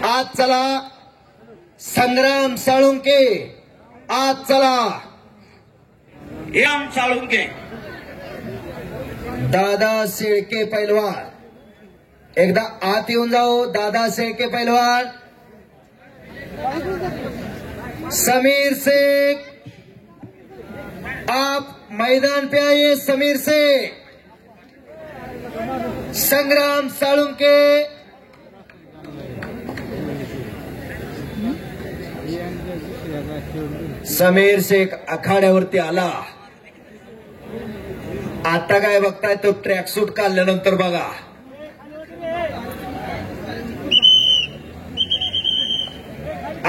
आज चला संग्राम साळुंके, आज चला एम साळुंके, दादा शेळके पैलवान. एकदा आत येऊन जाओ. दादा शेळके पैलवान, समीर शेख, आप मैदान पे आइए. समीर शेख, संग्राम साळुंके, समीर शेख आखाड्यावरती आला. आता काय बघताय तो ट्रॅकसूट काढल्यानंतर बघा.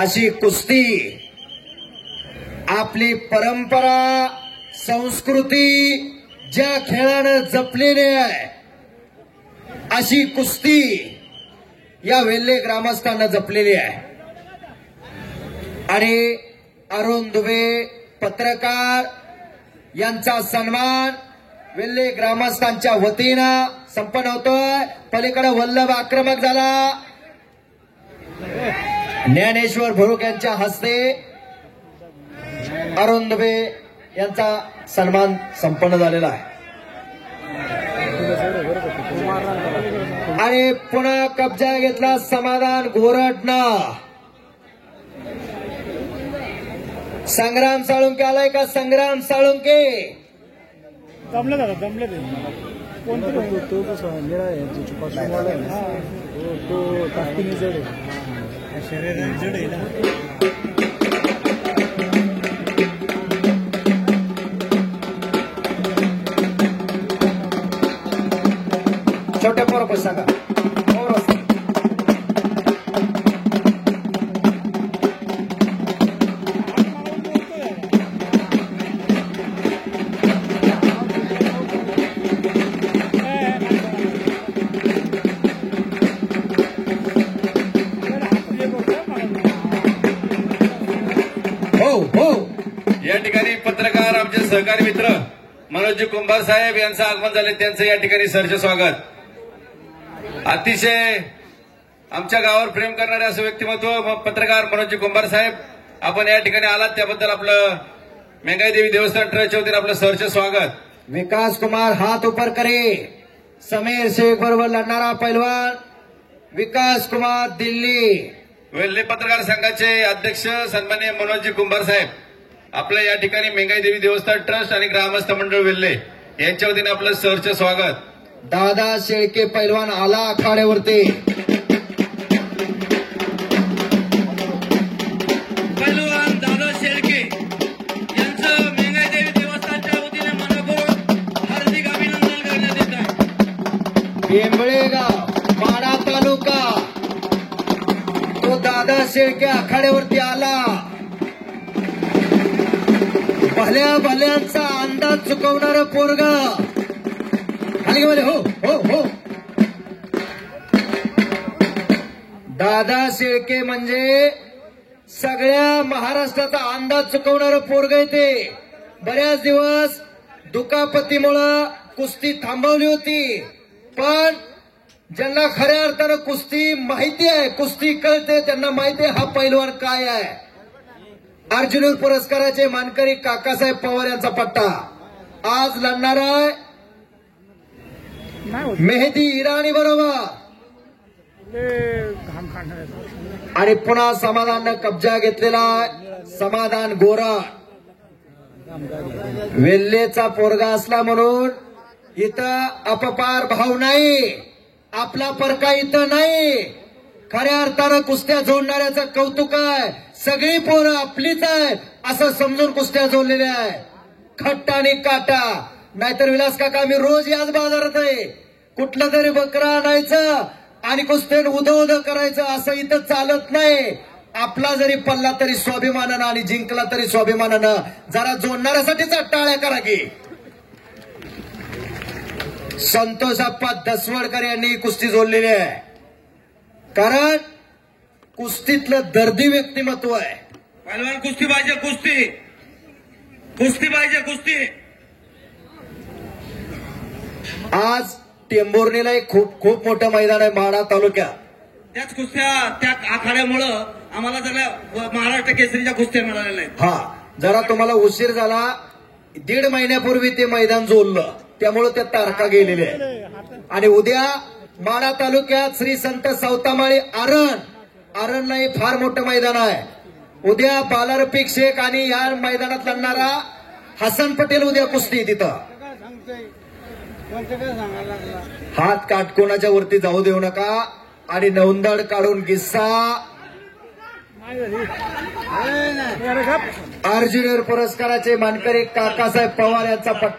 अशी कुस्ती आपली परंपरा संस्कृती ज्या खेळानं जपलेली आहे अशी कुस्ती या वेल्हे ग्रामस्थांना जपलेली आहे. आणि अरुण दुबे पत्रकार यांचा सन्मान वेल्हे ग्रामस्थांच्या वतीनं संपन्न होतोय. पलीकडे वल्लभ आक्रमक झाला. ज्ञानेश्वर भोरुक यांच्या हस्ते अरुण दुबे यांचा सन्मान संपन्न झालेला आहे. आणि पुन्हा कब्जा घेतला समाधान घोरटनं. संग्राम साळुंके आलाय का? संग्राम साळुंके जमले दादा, जमले ते कोणतरी तो कसा निळा आहे तो ताकदीने जड आहे, शरीराने जड आहे ना. छोटे पोरं सांगा. या ठिकाणी पत्रकार आमचे सहकारी मित्र मनोजी कुंभार साहेब यांचं आगमन झाले. त्यांचं या ठिकाणी सहर्ष स्वागत. अतिशय आमच्या गावावर प्रेम करणारे असं व्यक्तिमत्व पत्रकार मनोजी कुंभार साहेब, आपण या ठिकाणी आलात त्याबद्दल आपलं मेंगाई देवी देवस्थान ट्रस्टच्या वतीने आपलं सहर्ष स्वागत. विकास कुमार हात ऊपर करे. समीर शेख बरोबर लढणारा पैलवान विकास कुमार दिल्ली. वेल्हे पत्रकार संघाचे अध्यक्ष सन्माननीय मनोजी कुंभार साहेब, आपलं या ठिकाणी मेंगाई देवी देवस्थान ट्रस्ट आणि ग्रामस्थ मंडळ वेल्हे यांच्या वतीने आपलं सहर्ष स्वागत. दादा शेळके पैलवान आला आखाड्यावरती. पैलवान दादा शेळके यांचं मेंगाई देवी देवस्थानच्या वतीने मनपूर्वक हार्दिक अभिनंदन करण्यात येत आहे. पिंपळेगाव माढा तालुका तो दादा शेळके आखाड्यावरती आला. भल्या भल्यांचा अंदाज चुकवणारं पोरग खाली गेले. हो हो हो, दादा शेळके म्हणजे सगळ्या महाराष्ट्राचा अंदाज चुकवणारं पोरग आहे ते. बऱ्याच दिवस दुखापतीमुळं कुस्ती थांबवली होती, पण ज्यांना खऱ्या अर्थानं कुस्ती माहिती आहे, कुस्ती कळते, त्यांना माहिती आहे हा पैलवान काय आहे. अर्जुन पुरस्काराचे मानकरी काकासाहेब पवार यांचा पट्टा आज लढणार आहे मेहदी इराणी बरोबर. आणि पुन्हा समाधाननं कब्जा घेतलेला समाधान गोरा. वेल्हेचा पोरगा असला म्हणून इथं अपपार भाव नाही, आपला परका इथं नाही. खऱ्या अर्थानं कुस्त्या जोडणाऱ्याचं कौतुक आहे. सगळी पोरं आपलीच आहे असं समजून कुस्त्या जोडलेल्या आहे. खट्टा आणि काटा. नाहीतर विलास काका आम्ही रोज याच बाजारात आहे. कुठलं तरी बकरा आणायचं आणि कुस्त्यान उद करायचं असं इथं चालत नाही. आपला जरी पल्ला तरी स्वाभिमानानं आणि जिंकला तरी स्वाभिमानानं. जरा जोडणाऱ्यासाठीच टाळ्या करा की. संतोष आप्पा दसवडकर यांनी कुस्ती जोडलेली आहे, कारण कुस्तीतलं दर्दी व्यक्तिमत्व आहे. पहिलवान कुस्ती पाहिजे, कुस्ती कुस्ती पाहिजे, कुस्ती. आज टेंभुर्णीला एक खूप मोठं मैदान आहे माढा तालुक्यात. त्याच कुस्त्या त्या आखाड्यामुळं आम्हाला जरा महाराष्ट्र केसरीच्या कुस्त्या मिळालेल्या आहेत. हा, जरा तुम्हाला उशीर झाला. 1.5 महिन्यापूर्वी ते मैदान जोडलं, त्यामुळे त्या तारखा गेलेल्या आहेत. आणि उद्या माढा तालुक्यात श्री संत सावतामाळी आरण हे फार मोठं मैदान आहे. उद्या बालारफिक शेख आणि या मैदानात लढणारा हसन पटेल उद्या कुस्ती तिथं. हात काटकोणाच्या वरती जाऊ देऊ नका. आणि नौंदड काढून किस्सा अर्जुन पुरस्काराचे मानकरी काकासाहेब पवार यांचा पट्टा.